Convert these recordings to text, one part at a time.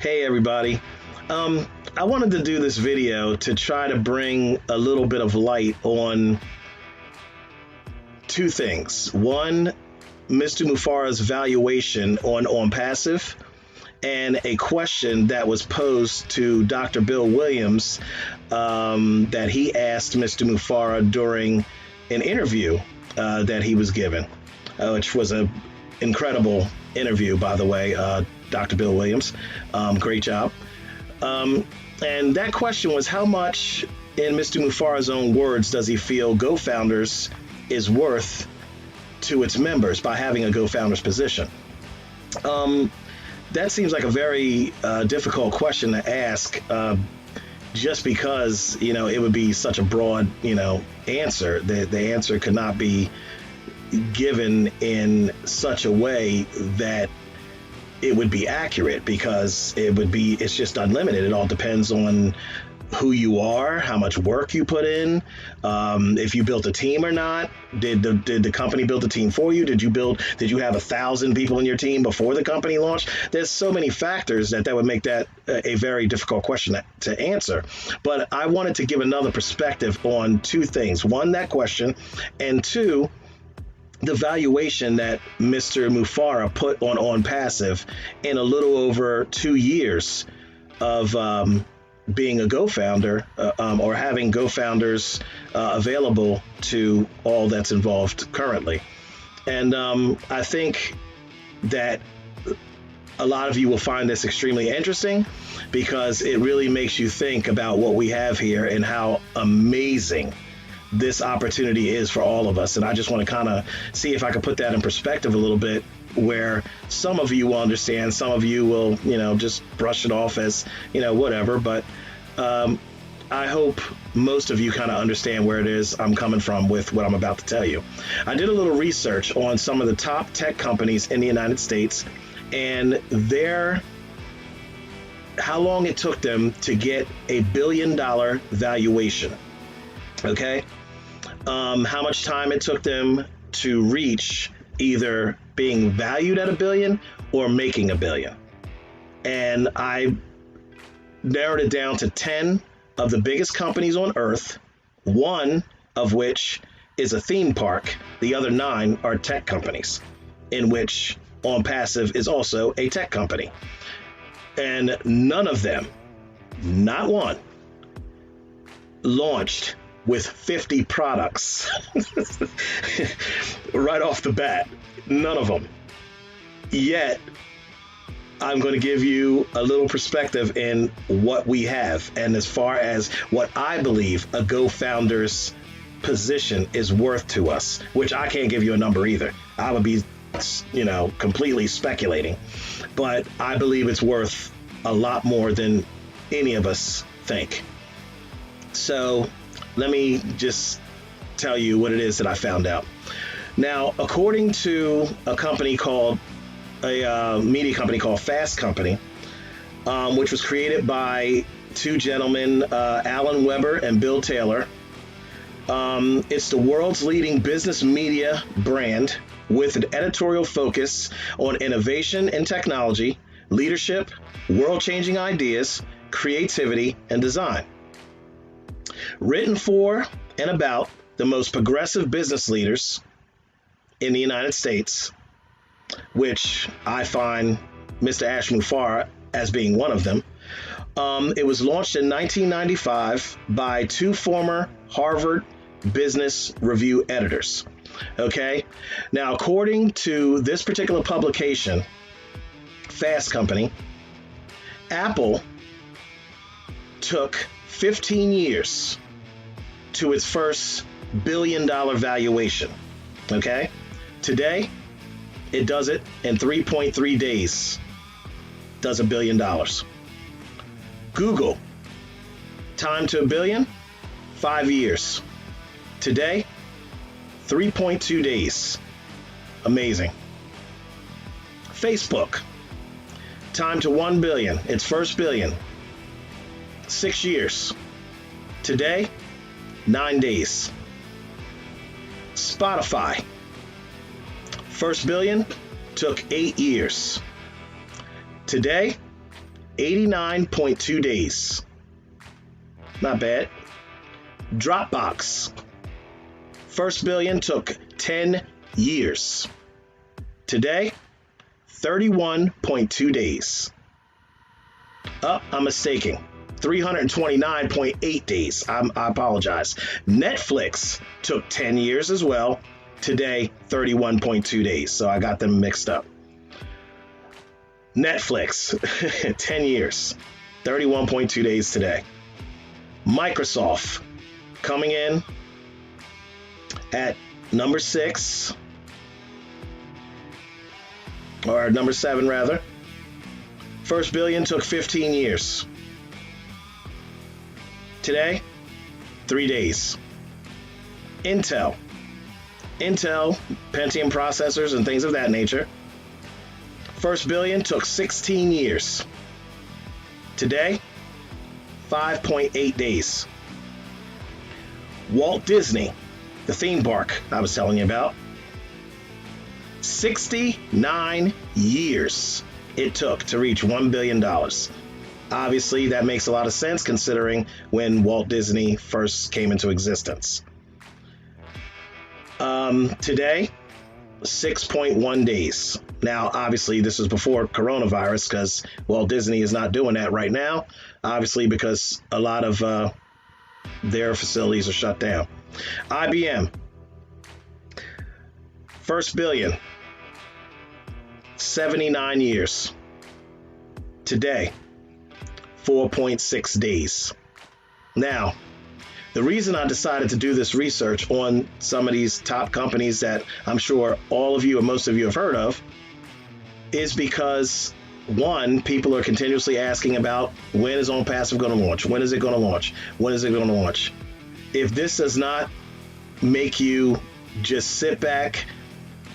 Hey everybody. I wanted to do this video to try to bring a little bit of light on two things. One, Mr. Mufareh's valuation on Onpassive, and a question that was posed to Dr. Bill Williams that he asked Mr. Mufareh during an interview that he was given, which was an incredible interview, by the way. Dr. Bill Williams, great job. And that question was, how much, in Mr. Mufareh's own words, does he feel GoFounders is worth to its members by having a GoFounders position? That seems like a very difficult question to ask, just because, it would be such a broad, answer. The answer could not be given in such a way that it would be accurate, because it's just unlimited. It all depends on who you are, how much work you put in, if you built a team or not. Did the company build a team for you? Did you have 1,000 people in your team before the company launched? There's so many factors that would make that a very difficult question to answer. But I wanted to give another perspective on two things. One, that question, and two, the valuation that Mr. Mufareh put on Onpassive in a little over 2 years of being a GoFounder, or having GoFounders available to all that's involved currently. And I think that a lot of you will find this extremely interesting, because it really makes you think about what we have here and how amazing this opportunity is for all of us. And I just want to kind of see if I can put that in perspective a little bit, where some of you will understand, some of you will, just brush it off as, whatever. But I hope most of you kind of understand where it is I'm coming from with what I'm about to tell you. I did a little research on some of the top tech companies in the United States and how long it took them to get $1 billion valuation. Okay? How much time it took them to reach either being valued at $1 billion or making $1 billion. And I narrowed it down to 10 of the biggest companies on earth, one of which is a theme park. The other 9 are tech companies, in which Onpassive is also a tech company. And none of them, not one, launched with 50 products right off the bat. None of them. Yet, I'm going to give you a little perspective in what we have, and as far as what I believe a GoFounders position is worth to us, which I can't give you a number either. I would be, completely speculating, but I believe it's worth a lot more than any of us think. So let me just tell you what it is that I found out. Now, according to a media company called Fast Company, which was created by two gentlemen, Alan Weber and Bill Taylor. It's the world's leading business media brand with an editorial focus on innovation and technology, leadership, world-changing ideas, creativity, and design. Written for and about the most progressive business leaders in the United States, which I find Mr. Ash Mufareh as being one of them. It was launched in 1995 by 2 former Harvard Business Review editors. Okay? Now, according to this particular publication, Fast Company, Apple took 15 years to its first $1 billion valuation. Okay? Today, it does it in 3.3 days. Does $1 billion. Google, time to $1 billion, 5 years. Today, 3.2 days. Amazing. Facebook, time to $1 billion, its first billion, 6 years. Today, 9 days. Spotify, first billion took 8 years. Today, 89.2 days. Not bad. Dropbox. First billion took 10 years. Today, 31.2 days. I'm mistaken. 329.8 days. I apologize. Netflix took 10 years as well. Today, 31.2 days. So I got them mixed up. Netflix, 10 years, 31.2 days today. Microsoft coming in at number 6, or number 7 rather. First billion took 15 years. Today, 3 days. Intel, Pentium processors and things of that nature. First billion took 16 years. Today, 5.8 days. Walt Disney, the theme park I was telling you about, 69 years it took to reach $1 billion. Obviously, that makes a lot of sense considering when Walt Disney first came into existence. Today, 6.1 days. Now, obviously, this is before coronavirus because Walt Disney is not doing that right now, obviously, because a lot of their facilities are shut down. IBM, first billion, 79 years. Today, 4.6 days. Now, the reason I decided to do this research on some of these top companies that I'm sure all of you or most of you have heard of is because, one, people are continuously asking about when is Onpassive going to launch? When is it going to launch? When is it going to launch? If this does not make you just sit back,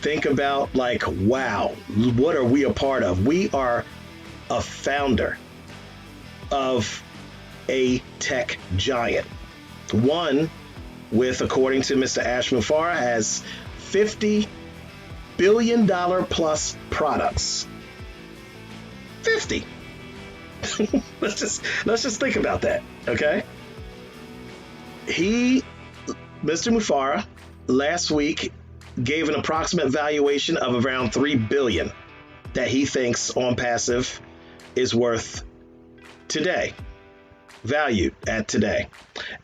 think about like, wow, what are we a part of? We are a founder of a tech giant. One with, according to Mr. Ash Mufareh, has $50 billion plus products. 50. let's just think about that, okay? Mr. Mufareh, last week gave an approximate valuation of around $3 billion that he thinks Onpassive is worth today. Valued at today.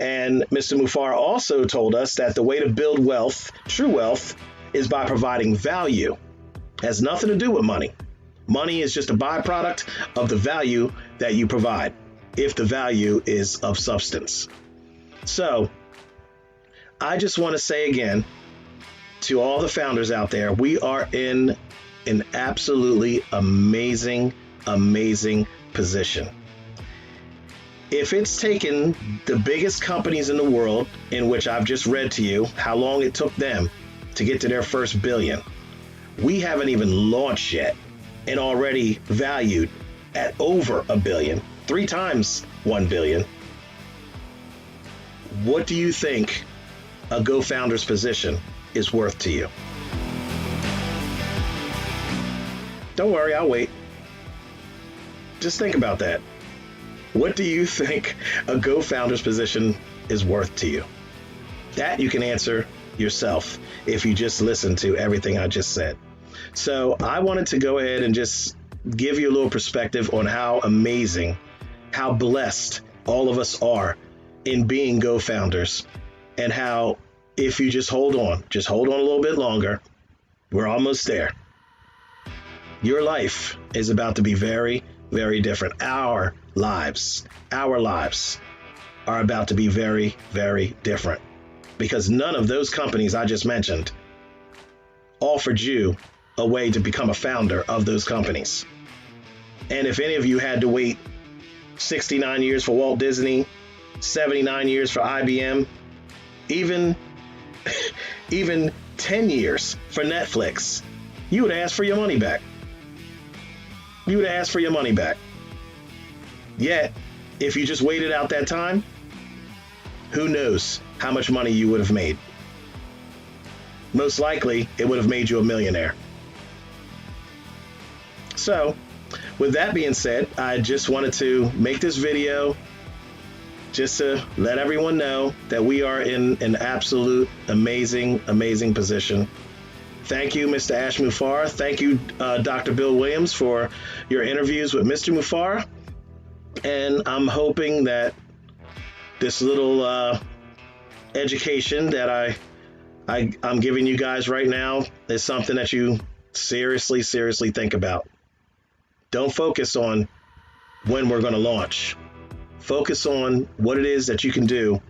And Mr. Mufareh also told us that the way to build wealth, true wealth, is by providing value. It has nothing to do with money. Money is just a byproduct of the value that you provide, if the value is of substance. So, I just want to say again to all the founders out there, we are in an absolutely amazing position. If it's taken the biggest companies in the world, in which I've just read to you how long it took them to get to their first billion, we haven't even launched yet and already valued at over $1 billion, 3 times $1 billion. What do you think a GoFounders position is worth to you? Don't worry, I'll wait. Just think about that. What do you think a GoFounders position is worth to you? That you can answer yourself if you just listen to everything I just said. So I wanted to go ahead and just give you a little perspective on how amazing, how blessed all of us are in being GoFounders, and how if you just hold on a little bit longer, we're almost there. Your life is about to be very, very different. Our lives are about to be very, very different, because none of those companies I just mentioned offered you a way to become a founder of those companies. And if any of you had to wait 69 years for Walt Disney, 79 years for IBM, even 10 years for Netflix, you would ask for your money back. Yet, if you just waited out that time, who knows how much money you would have made. Most likely, it would have made you a millionaire. So, with that being said, I just wanted to make this video just to let everyone know that we are in an absolute amazing position. Thank you, Mr. Ash Mufareh. Thank you, Dr. Bill Williams, for your interviews with Mr. Mufareh. And I'm hoping that this little education that I'm giving you guys right now is something that you seriously think about. Don't focus on when we're going to launch. Focus on what it is that you can do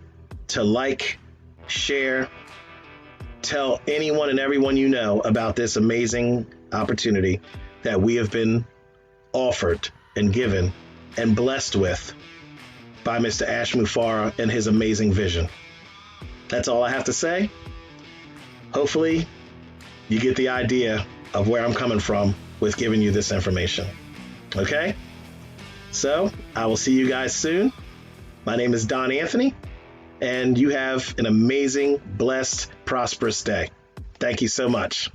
to like, share, tell anyone and everyone you know about this amazing opportunity that we have been offered and given and blessed with by Mr. Ash Mufareh and his amazing vision. That's all I have to say. Hopefully, you get the idea of where I'm coming from with giving you this information. Okay? So, I will see you guys soon. My name is Don Anthony, and you have an amazing, blessed, prosperous day. Thank you so much.